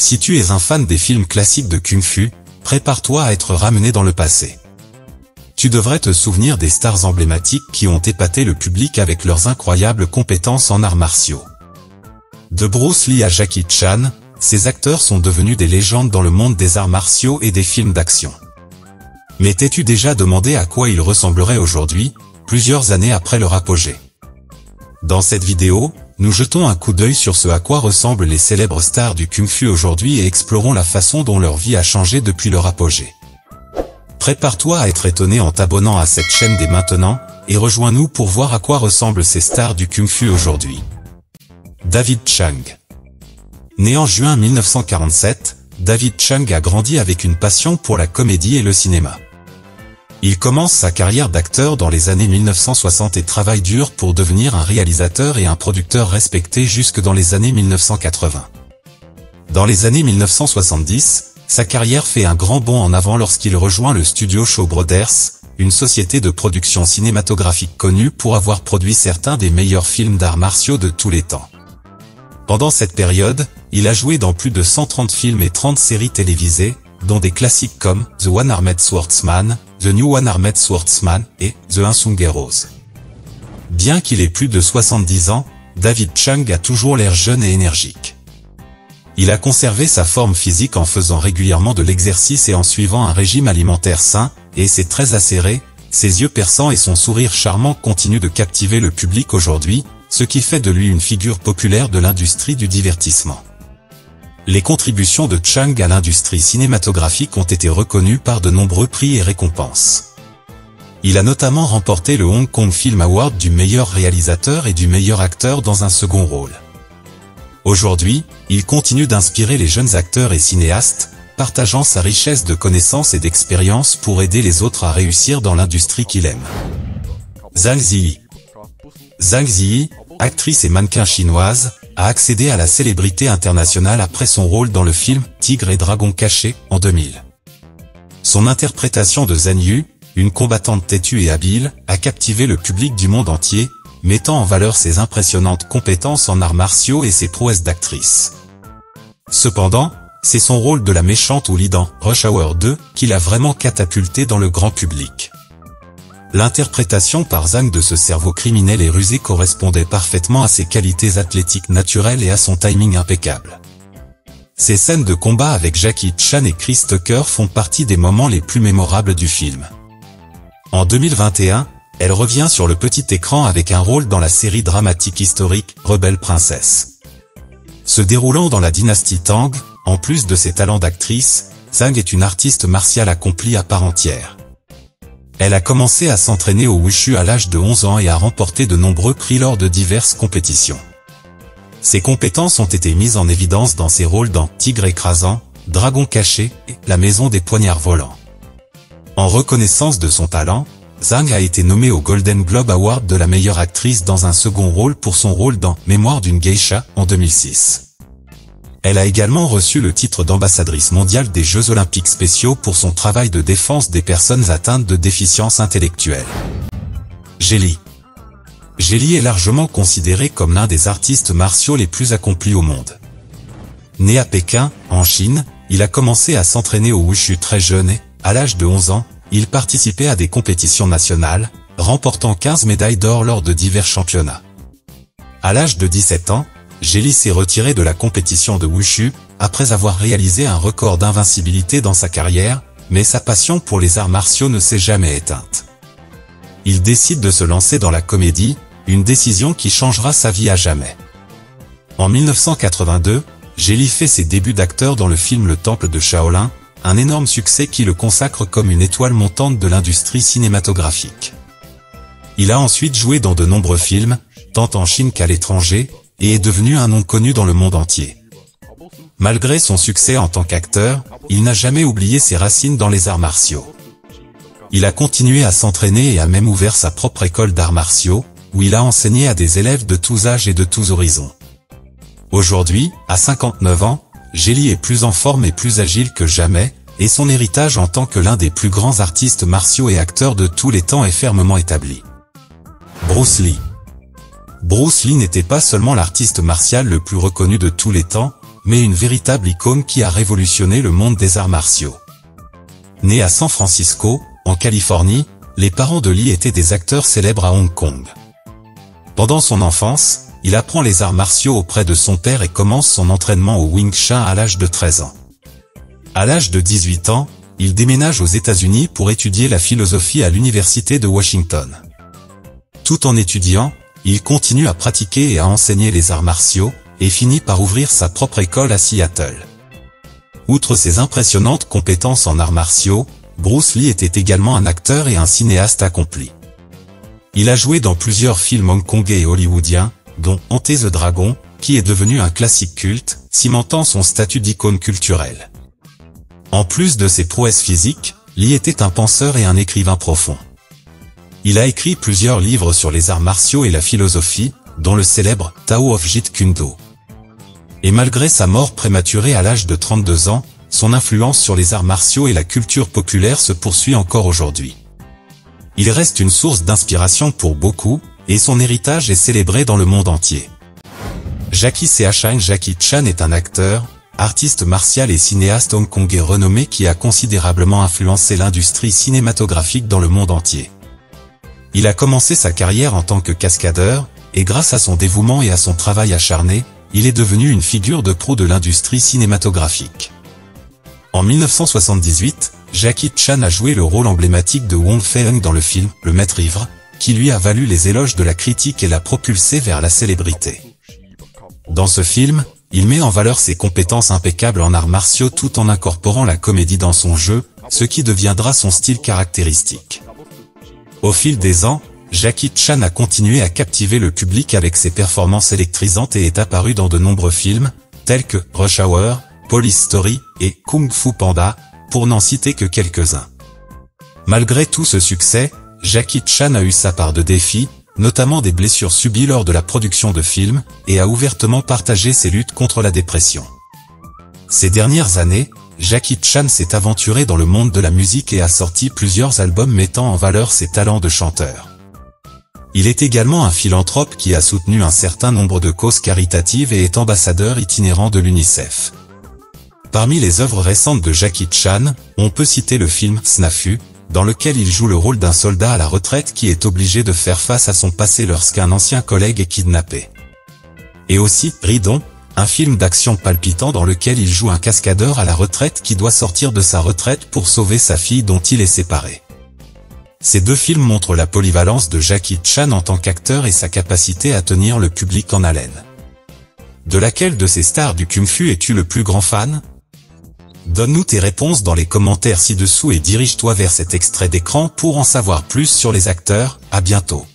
Si tu es un fan des films classiques de Kung Fu, prépare-toi à être ramené dans le passé. Tu devrais te souvenir des stars emblématiques qui ont épaté le public avec leurs incroyables compétences en arts martiaux. De Bruce Lee à Jackie Chan, ces acteurs sont devenus des légendes dans le monde des arts martiaux et des films d'action. Mais t'es-tu déjà demandé à quoi ils ressembleraient aujourd'hui, plusieurs années après leur apogée? Dans cette vidéo, nous jetons un coup d'œil sur ce à quoi ressemblent les célèbres stars du Kung Fu aujourd'hui et explorons la façon dont leur vie a changé depuis leur apogée. Prépare-toi à être étonné en t'abonnant à cette chaîne dès maintenant, et rejoins-nous pour voir à quoi ressemblent ces stars du Kung Fu aujourd'hui. David Chang. Né en juin 1947, David Chang a grandi avec une passion pour la comédie et le cinéma. Il commence sa carrière d'acteur dans les années 1960 et travaille dur pour devenir un réalisateur et un producteur respecté jusque dans les années 1980. Dans les années 1970, sa carrière fait un grand bond en avant lorsqu'il rejoint le studio Shaw Brothers, une société de production cinématographique connue pour avoir produit certains des meilleurs films d'arts martiaux de tous les temps. Pendant cette période, il a joué dans plus de 130 films et 30 séries télévisées, dont des classiques comme The One-Armed Swordsman, The New One-Armed Swordsman et The Unsung Heroes. Bien qu'il ait plus de 70 ans, David Chang a toujours l'air jeune et énergique. Il a conservé sa forme physique en faisant régulièrement de l'exercice et en suivant un régime alimentaire sain, et c'est très acéré, ses yeux perçants et son sourire charmant continuent de captiver le public aujourd'hui, ce qui fait de lui une figure populaire de l'industrie du divertissement. Les contributions de Chang à l'industrie cinématographique ont été reconnues par de nombreux prix et récompenses. Il a notamment remporté le Hong Kong Film Award du meilleur réalisateur et du meilleur acteur dans un second rôle. Aujourd'hui, il continue d'inspirer les jeunes acteurs et cinéastes, partageant sa richesse de connaissances et d'expérience pour aider les autres à réussir dans l'industrie qu'il aime. Zhang Ziyi. Zhang Ziyi, actrice et mannequin chinoise, a accédé à la célébrité internationale après son rôle dans le film Tigre et Dragon Caché en 2000. Son interprétation de Zhen Yu, une combattante têtue et habile, a captivé le public du monde entier, mettant en valeur ses impressionnantes compétences en arts martiaux et ses prouesses d'actrice. Cependant, c'est son rôle de la méchante Wu Li dans Rush Hour 2 qui l'a vraiment catapulté dans le grand public. L'interprétation par Zhang de ce cerveau criminel et rusé correspondait parfaitement à ses qualités athlétiques naturelles et à son timing impeccable. Ces scènes de combat avec Jackie Chan et Chris Tucker font partie des moments les plus mémorables du film. En 2021, elle revient sur le petit écran avec un rôle dans la série dramatique historique Rebelle Princesse. Se déroulant dans la dynastie Tang, en plus de ses talents d'actrice, Zhang est une artiste martiale accomplie à part entière. Elle a commencé à s'entraîner au Wushu à l'âge de 11 ans et a remporté de nombreux prix lors de diverses compétitions. Ses compétences ont été mises en évidence dans ses rôles dans Tigre écrasant, Dragon caché et La maison des poignards volants. En reconnaissance de son talent, Zhang a été nommée au Golden Globe Award de la meilleure actrice dans un second rôle pour son rôle dans Mémoire d'une geisha en 2006. Elle a également reçu le titre d'ambassadrice mondiale des Jeux Olympiques spéciaux pour son travail de défense des personnes atteintes de déficience intellectuelle. Jet Li. Jet Li est largement considéré comme l'un des artistes martiaux les plus accomplis au monde. Né à Pékin, en Chine, il a commencé à s'entraîner au Wushu très jeune et, à l'âge de 11 ans, il participait à des compétitions nationales, remportant 15 médailles d'or lors de divers championnats. À l'âge de 17 ans, Jet Li s'est retiré de la compétition de Wushu, après avoir réalisé un record d'invincibilité dans sa carrière, mais sa passion pour les arts martiaux ne s'est jamais éteinte. Il décide de se lancer dans la comédie, une décision qui changera sa vie à jamais. En 1982, Jet Li fait ses débuts d'acteur dans le film Le Temple de Shaolin, un énorme succès qui le consacre comme une étoile montante de l'industrie cinématographique. Il a ensuite joué dans de nombreux films, tant en Chine qu'à l'étranger, et est devenu un nom connu dans le monde entier. Malgré son succès en tant qu'acteur, il n'a jamais oublié ses racines dans les arts martiaux. Il a continué à s'entraîner et a même ouvert sa propre école d'arts martiaux, où il a enseigné à des élèves de tous âges et de tous horizons. Aujourd'hui, à 59 ans, Jet Li est plus en forme et plus agile que jamais, et son héritage en tant que l'un des plus grands artistes martiaux et acteurs de tous les temps est fermement établi. Bruce Lee. Bruce Lee n'était pas seulement l'artiste martial le plus reconnu de tous les temps, mais une véritable icône qui a révolutionné le monde des arts martiaux. Né à San Francisco, en Californie, les parents de Lee étaient des acteurs célèbres à Hong Kong. Pendant son enfance, il apprend les arts martiaux auprès de son père et commence son entraînement au Wing Chun à l'âge de 13 ans. À l'âge de 18 ans, il déménage aux États-Unis pour étudier la philosophie à l'université de Washington. Tout en étudiant, il continue à pratiquer et à enseigner les arts martiaux, et finit par ouvrir sa propre école à Seattle. Outre ses impressionnantes compétences en arts martiaux, Bruce Lee était également un acteur et un cinéaste accompli. Il a joué dans plusieurs films hongkongais et hollywoodiens, dont Enter the Dragon, qui est devenu un classique culte, cimentant son statut d'icône culturelle. En plus de ses prouesses physiques, Lee était un penseur et un écrivain profond. Il a écrit plusieurs livres sur les arts martiaux et la philosophie, dont le célèbre Tao of Jeet Kune Do. Et malgré sa mort prématurée à l'âge de 32 ans, son influence sur les arts martiaux et la culture populaire se poursuit encore aujourd'hui. Il reste une source d'inspiration pour beaucoup, et son héritage est célébré dans le monde entier. Jackie Chan est un acteur, artiste martial et cinéaste hongkongais renommé qui a considérablement influencé l'industrie cinématographique dans le monde entier. Il a commencé sa carrière en tant que cascadeur, et grâce à son dévouement et à son travail acharné, il est devenu une figure de proue de l'industrie cinématographique. En 1978, Jackie Chan a joué le rôle emblématique de Wong Fei-hung dans le film « Le Maître ivre », qui lui a valu les éloges de la critique et l'a propulsé vers la célébrité. Dans ce film, il met en valeur ses compétences impeccables en arts martiaux tout en incorporant la comédie dans son jeu, ce qui deviendra son style caractéristique. Au fil des ans, Jackie Chan a continué à captiver le public avec ses performances électrisantes et est apparu dans de nombreux films, tels que Rush Hour, Police Story et Kung Fu Panda, pour n'en citer que quelques-uns. Malgré tout ce succès, Jackie Chan a eu sa part de défis, notamment des blessures subies lors de la production de films, et a ouvertement partagé ses luttes contre la dépression. Ces dernières années, Jackie Chan s'est aventuré dans le monde de la musique et a sorti plusieurs albums mettant en valeur ses talents de chanteur. Il est également un philanthrope qui a soutenu un certain nombre de causes caritatives et est ambassadeur itinérant de l'UNICEF. Parmi les œuvres récentes de Jackie Chan, on peut citer le film Snafu, dans lequel il joue le rôle d'un soldat à la retraite qui est obligé de faire face à son passé lorsqu'un ancien collègue est kidnappé. Et aussi Ridon, un film d'action palpitant dans lequel il joue un cascadeur à la retraite qui doit sortir de sa retraite pour sauver sa fille dont il est séparé. Ces deux films montrent la polyvalence de Jackie Chan en tant qu'acteur et sa capacité à tenir le public en haleine. De laquelle de ces stars du kung-fu es-tu le plus grand fan? Donne-nous tes réponses dans les commentaires ci-dessous et dirige-toi vers cet extrait d'écran pour en savoir plus sur les acteurs. À bientôt.